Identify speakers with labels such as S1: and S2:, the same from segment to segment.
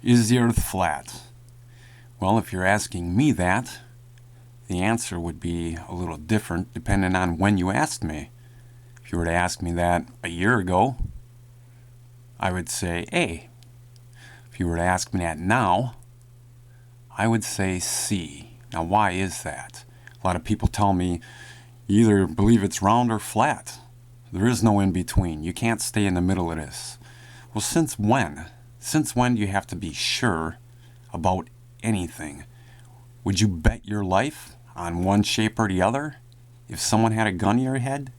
S1: Is the Earth flat? Well, if you're asking me that, the answer would be a little different depending on when you asked me. If you were to ask me that a year ago, I would say A. If you were to ask me that now, I would say C. Now, why is that? A lot of people tell me you either believe it's round or flat. There is no in between. You can't stay in the middle of this. Well, since when? Since when do you have to be sure about anything? Would you bet your life on one shape or the other? If someone had a gun to your head?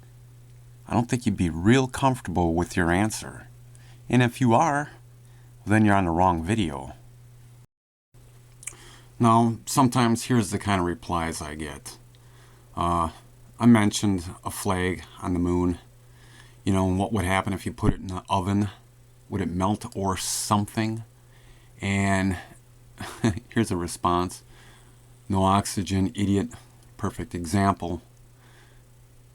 S1: I don't think you'd be real comfortable with your answer. And if you are, then you're on the wrong video. Now, sometimes here's the kind of replies I get. I mentioned a flag on the moon. You know, what would happen if you put it in the oven? Would it melt or something? And here's a response. No oxygen, idiot. Perfect example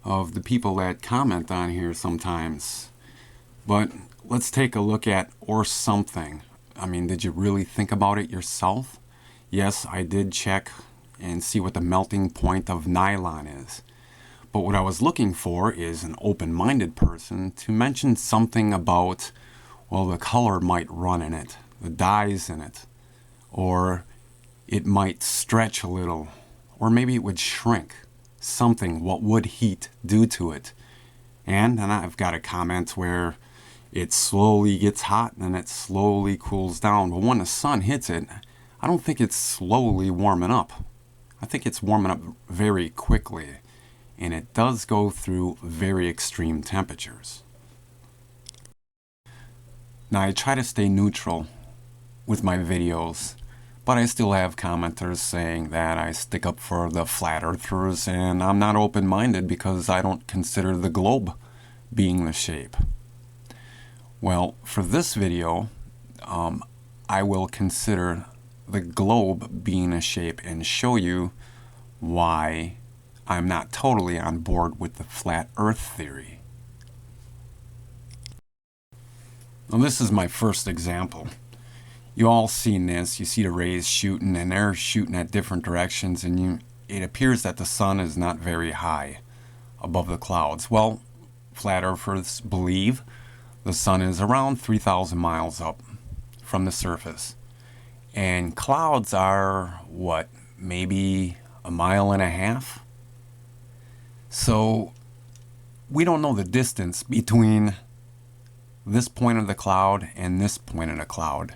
S1: of the people that comment on here sometimes. But let's take a look at or something. I mean, did you really think about it yourself? Yes, I did check and see what the melting point of nylon is. But what I was looking for is an open-minded person to mention something about, well, the color might run in it, the dyes in it, or it might stretch a little, or maybe it would shrink. Something, what would heat do to it? And then I've got a comment where it slowly gets hot and then it slowly cools down. But when the sun hits it, I don't think it's slowly warming up. I think it's warming up very quickly. And it does go through very extreme temperatures. Now, I try to stay neutral with my videos, but I still have commenters saying that I stick up for the flat earthers and I'm not open-minded because I don't consider the globe being the shape. Well, for this video, I will consider the globe being a shape and show you why I'm not totally on board with the flat earth theory. Now, this is my first example. You all seen this. You see the rays shooting, and they're shooting at different directions, and it appears that the sun is not very high above the clouds. Well, flat earthers believe the sun is around 3,000 miles up from the surface. And clouds are, what, maybe a mile and a half? So we don't know the distance between this point of the cloud and this point of the cloud,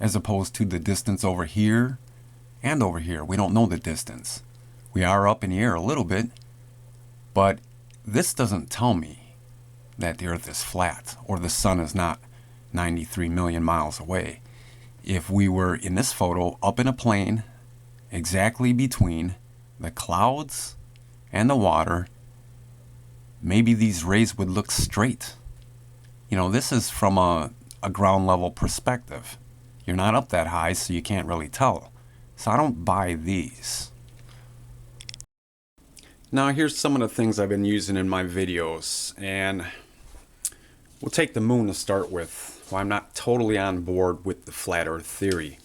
S1: as opposed to the distance over here and over here. We don't know the distance. We are up in the air a little bit, but this doesn't tell me that the Earth is flat or the sun is not 93 million miles away. If we were in this photo up in a plane exactly between the clouds and the water, maybe these rays would look straight. You know, this is from a ground level perspective. You're not up that high, so you can't really tell. So I don't buy these. Now here's some of the things I've been using in my videos, and we'll take the moon to start with. Well, I'm not totally on board with the flat earth theory.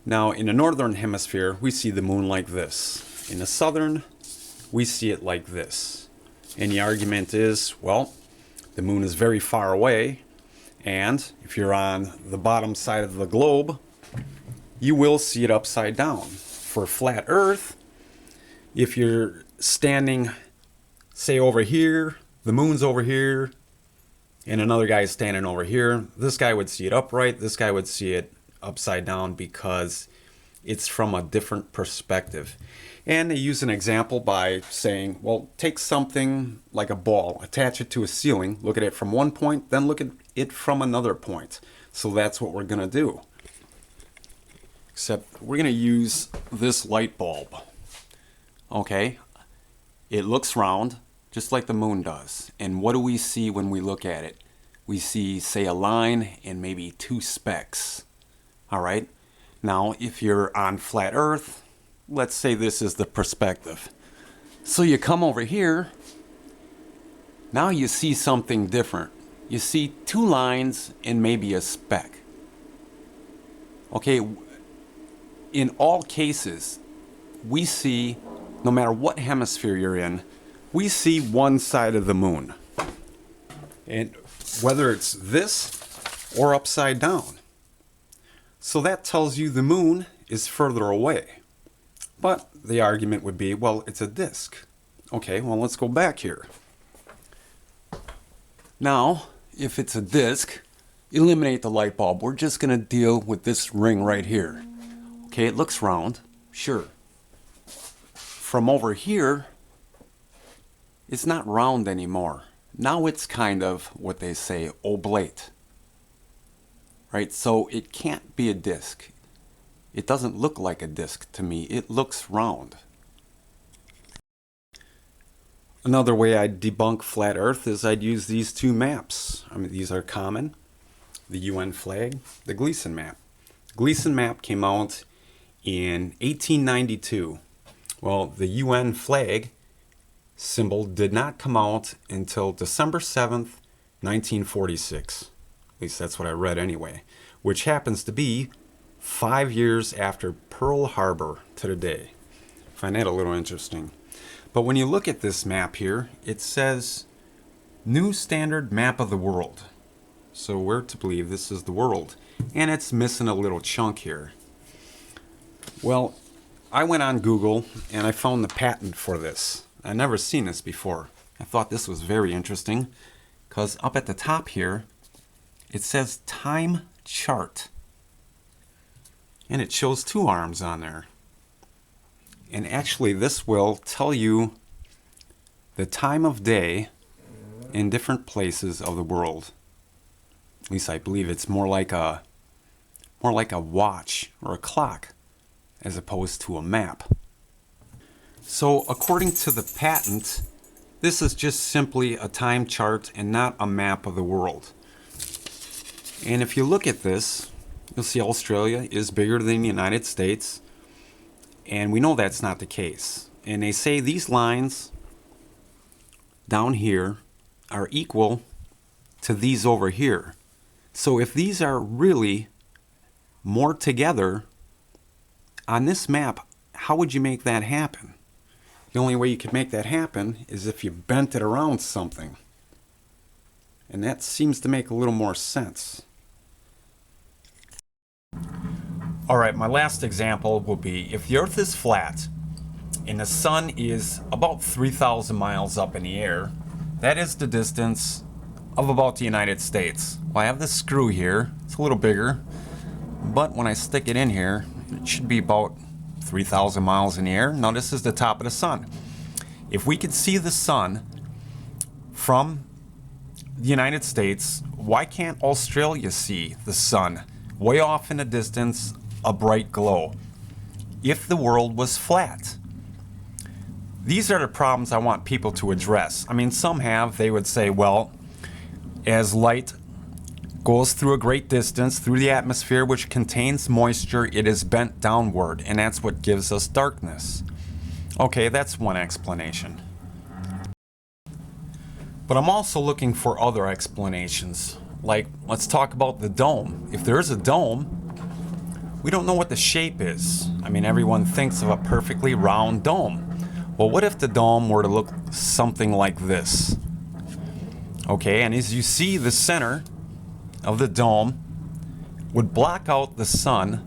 S1: Now, in the northern hemisphere, we see the moon like this. In the southern, we see it like this. And the argument is, well, the moon is very far away, and if you're on the bottom side of the globe, you will see it upside down. For flat earth, if you're standing, say, over here, the moon's over here, and another guy is standing over here, this guy would see it upright, this guy would see it upside down because it's from a different perspective. And they use an example by saying, well, take something like a ball, attach it to a ceiling, look at it from one point, then look at it from another point. So that's what we're going to do. Except we're going to use this light bulb. Okay, it looks round, just like the moon does. And what do we see when we look at it? We see, say, a line and maybe two specks. All right. Now, if you're on flat Earth, let's say this is the perspective. So you come over here, now you see something different. You see two lines and maybe a speck. Okay, in all cases, we see, no matter what hemisphere you're in, we see one side of the moon. And whether it's this or upside down. So that tells you the moon is further away. But the argument would be, well, it's a disk. Okay, well, let's go back here. Now, if it's a disk, eliminate the light bulb. We're just going to deal with this ring right here. Okay, it looks round, sure. From over here, it's not round anymore. Now it's kind of what they say, oblate. Right, so it can't be a disk. It doesn't look like a disk to me. It looks round. Another way I'd debunk flat Earth is I'd use these two maps. I mean, these are common. The UN flag, the Gleason map. The Gleason map came out in 1892. Well, the UN flag symbol did not come out until December 7th, 1946. At least that's what I read anyway. Which happens to be 5 years after Pearl Harbor to the day. I find that a little interesting. But when you look at this map here, it says New Standard Map of the World. So we're to believe this is the world. And it's missing a little chunk here. Well, I went on Google and I found the patent for this. I've never seen this before. I thought this was very interesting because up at the top here, it says time chart. And it shows two arms on there. And actually this will tell you the time of day in different places of the world. At least I believe it's more like a watch or a clock as opposed to a map. So according to the patent, this is just simply a time chart and not a map of the world. And if you look at this, you'll see Australia is bigger than the United States. And we know that's not the case. And they say these lines down here are equal to these over here. So if these are really more together on this map, how would you make that happen? The only way you could make that happen is if you bent it around something. And that seems to make a little more sense. Alright, my last example will be if the Earth is flat and the Sun is about 3,000 miles up in the air, that is the distance of about the United States. Well, I have this screw here, it's a little bigger, but when I stick it in here, it should be about 3,000 miles in the air. Now this is the top of the Sun. If we could see the Sun from the United States, why can't Australia see the Sun way off in the distance, a bright glow, if the world was flat? These are the problems I want people to address. I mean, some they would say, well, as light goes through a great distance through the atmosphere which contains moisture, it is bent downward, and that's what gives us darkness. Okay, that's one explanation. But I'm also looking for other explanations. Like, let's talk about the dome. If there is a dome, we don't know what the shape is. I mean, everyone thinks of a perfectly round dome. Well, what if the dome were to look something like this? Okay, and as you see, the center of the dome would block out the Sun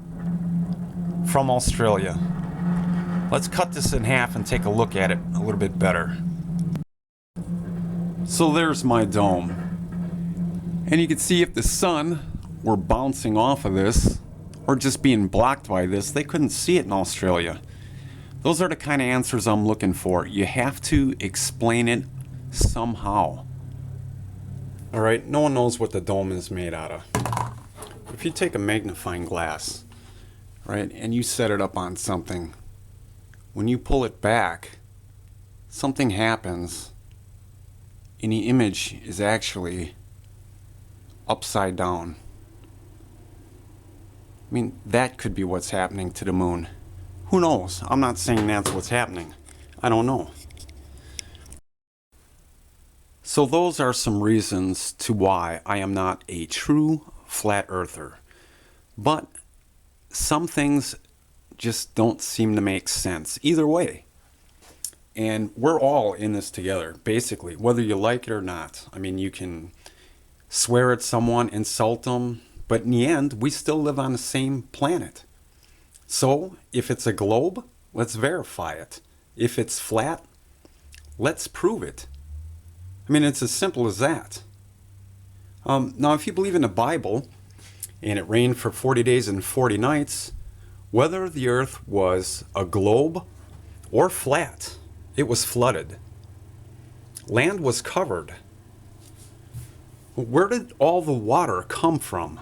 S1: from Australia. Let's cut this in half and take a look at it a little bit better. So there's my dome. And you can see if the Sun were bouncing off of this, or just being blocked by this, they couldn't see it in Australia. Those are the kind of answers I'm looking for. You have to explain it somehow. Alright, no one knows what the dome is made out of. If you take a magnifying glass, right, and you set it up on something, when you pull it back, something happens, and the image is actually upside down. I mean, that could be what's happening to the moon. Who knows? I'm not saying that's what's happening. I don't know. So those are some reasons to why I am not a true flat earther. But some things just don't seem to make sense either way. And we're all in this together, basically, whether you like it or not. I mean, you can swear at someone, insult them, but in the end, we still live on the same planet. So, if it's a globe, let's verify it. If it's flat, let's prove it. I mean, it's as simple as that. Now, if you believe in the Bible, and it rained for 40 days and 40 nights, whether the earth was a globe or flat, it was flooded. Land was covered. Where did all the water come from?